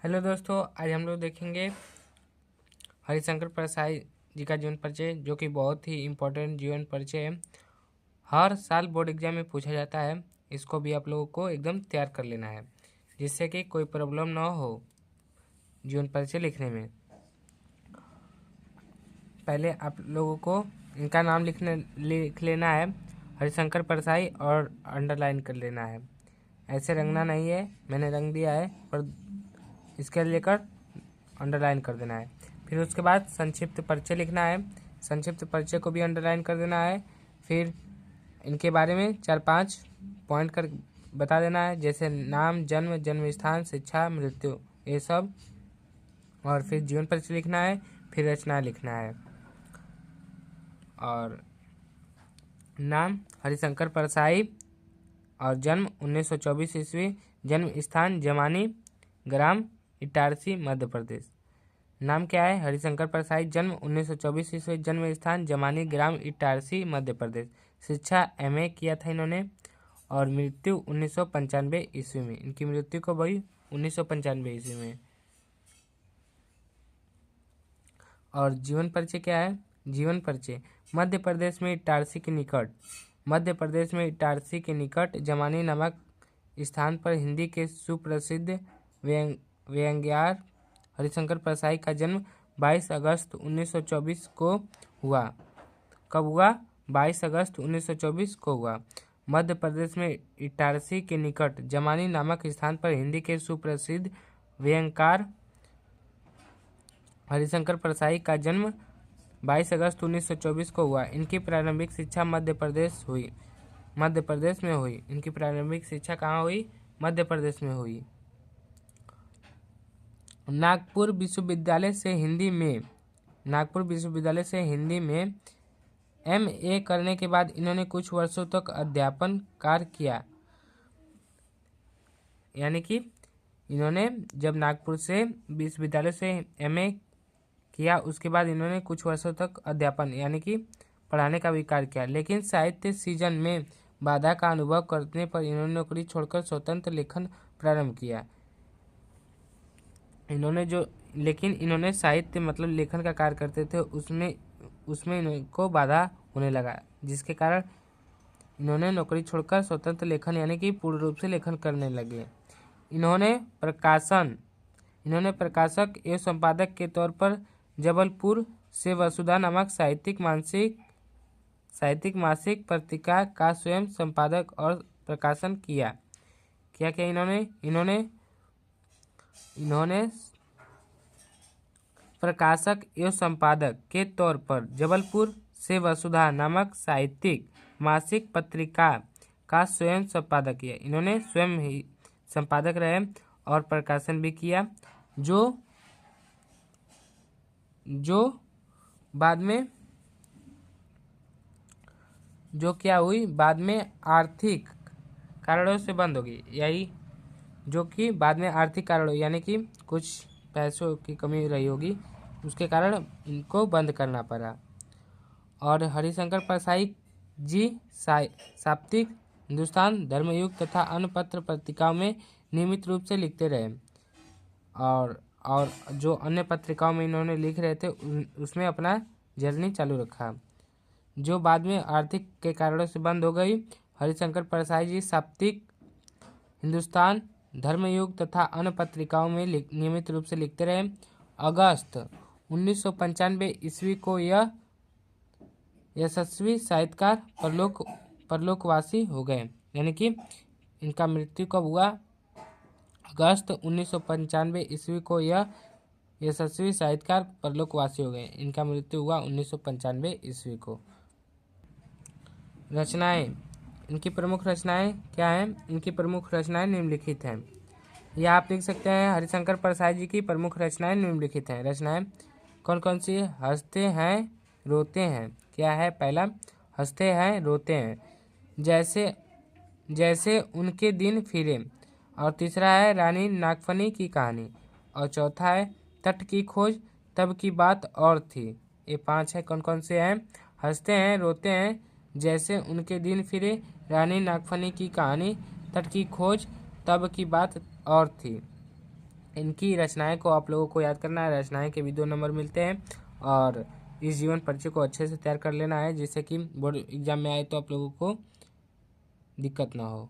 Hello दोस्तों, आज हम लोग देखेंगे हरिशंकर प्रसाद जी का जीवन परिचय, जो कि बहुत ही इम्पोर्टेंट जीवन परिचय है। हर साल बोर्ड एग्जाम में पूछा जाता है। इसको भी आप लोगों को एकदम तैयार कर लेना है, जिससे कि कोई प्रॉब्लम ना हो जीवन परिचय लिखने में। पहले आप लोगों को इनका नाम लिख लेना है, हरिशंकर प्रसाद, और अंडरलाइन कर लेना है। ऐसे रंगना नहीं है, मैंने रंग दिया है, पर इसके लेकर अंडरलाइन कर देना है। फिर उसके बाद संक्षिप्त परिचय लिखना है, संक्षिप्त परिचय को भी अंडरलाइन कर देना है। फिर इनके बारे में 4-5 पॉइंट कर बता देना है, जैसे नाम, जन्म, जन्म स्थान, शिक्षा, मृत्यु, ये सब। और फिर जीवन परिचय लिखना है, फिर रचना लिखना है। और नाम हरिशंकर प्रसाद, और जन्म 1924 ईस्वी, जन्म स्थान जमानी, ग्राम इटारसी, मध्य प्रदेश। नाम क्या है? हरिशंकर प्रसाद, जन्म 1924 ईस्वी, जन्म स्थान जमानी, ग्राम इटारसी, मध्य प्रदेश। शिक्षा MA किया था इन्होंने। और मृत्यु 1995 ईस्वी में। इनकी मृत्यु कब हुई? 1995 ईस्वी में। और जीवन परिचय क्या है? जीवन परिचय मध्य प्रदेश में इटारसी के निकट, मध्य प्रदेश में इटारसी के निकट जमानी नामक स्थान पर हिंदी के सुप्रसिद्ध व्यंग्यार हरिशंकर प्रसाद का जन्म 22 अगस्त 1924 को हुआ। कब हुआ? 22 अगस्त 1924 को हुआ। मध्य प्रदेश में इटारसी के निकट जमानी नामक स्थान पर हिंदी के सुप्रसिद्ध व्यंग्यकार हरिशंकर प्रसाद का जन्म 22 अगस्त 1924 को हुआ। इनकी प्रारंभिक शिक्षा मध्य प्रदेश में हुई। इनकी प्रारंभिक शिक्षा कहाँ हुई? मध्य प्रदेश में हुई। नागपुर विश्वविद्यालय से हिंदी में MA करने के बाद इन्होंने कुछ वर्षों तक अध्यापन कार्य किया। यानी कि इन्होंने जब नागपुर से विश्वविद्यालय से MA किया, उसके बाद इन्होंने कुछ वर्षों तक अध्यापन यानी कि पढ़ाने का भी कार्य किया। लेकिन साहित्य सीजन में बाधा का अनुभव करने पर इन्होंने नौकरी छोड़कर स्वतंत्र लेखन प्रारंभ किया। इन्होंने साहित्य मतलब लेखन का कार्य करते थे, उसमें इनको बाधा होने लगा, जिसके कारण इन्होंने नौकरी छोड़कर स्वतंत्र लेखन यानी कि पूर्ण रूप से लेखन करने लगे। इन्होंने प्रकाशक एवं संपादक के तौर पर जबलपुर से वसुधा नामक साहित्यिक मासिक पत्रिका का स्वयं संपादक और प्रकाशन किया। क्या क्या इन्होंने प्रकाशक एवं संपादक के तौर पर जबलपुर से वसुधा नामक साहित्यिक मासिक पत्रिका का स्वयं संपादक किया। इन्होंने स्वयं ही संपादक रहे और प्रकाशन भी किया, जो बाद में क्या हुई? बाद में आर्थिक कारणों से बंद होगी। यही जो कि बाद में आर्थिक कारणों यानी कि कुछ पैसों की कमी रही होगी, उसके कारण इनको बंद करना पड़ा। और हरिशंकर प्रसाद जी साप्ताहिक हिंदुस्तान, धर्मयुग तथा अन्य पत्र पत्रिकाओं में नियमित रूप से लिखते रहे। और जो अन्य पत्रिकाओं में इन्होंने लिख रहे थे, उसमें अपना जर्नी चालू रखा, जो बाद में आर्थिक के कारणों से बंद हो गई। हरिशंकर प्रसाद जी साप्ताहिक हिंदुस्तान, धर्मयुग तथा अन्य पत्रिकाओं में नियमित रूप से लिखते रहे। अगस्त 1995 ईस्वी को यह यशस्वी साहित्यकार परलोकवासी हो गए। यानी कि इनका मृत्यु कब हुआ? अगस्त 1995 ईस्वी को यह यशस्वी साहित्यकार परलोकवासी हो गए। इनका मृत्यु हुआ 1995 ईस्वी को। रचनाएं, इनकी प्रमुख रचनाएं क्या हैं? इनकी प्रमुख रचनाएं निम्नलिखित हैं। यह आप देख सकते हैं, हरिशंकर प्रसाद जी की प्रमुख रचनाएं निम्नलिखित हैं। रचनाएं कौन कौन सी? हंसते हैं, रोते हैं। क्या है? पहला, हंसते हैं, रोते हैं, जैसे उनके दिन फिरे। और तीसरा है रानी नागफनी की कहानी। और चौथा है तट की खोज, तब की बात और थी। ये 5 है। कौन कौन से हैं? हंसते हैं, रोते हैं, जैसे उनके दिन फिरे, रानी नागफनी की कहानी, तट की खोज, तब की बात और थी। इनकी रचनाएं को आप लोगों को याद करना है। रचनाएं के भी 2 नंबर मिलते हैं और इस जीवन परिचय को अच्छे से तैयार कर लेना है जिससे कि बोर्ड एग्जाम में आए तो आप लोगों को दिक्कत ना हो।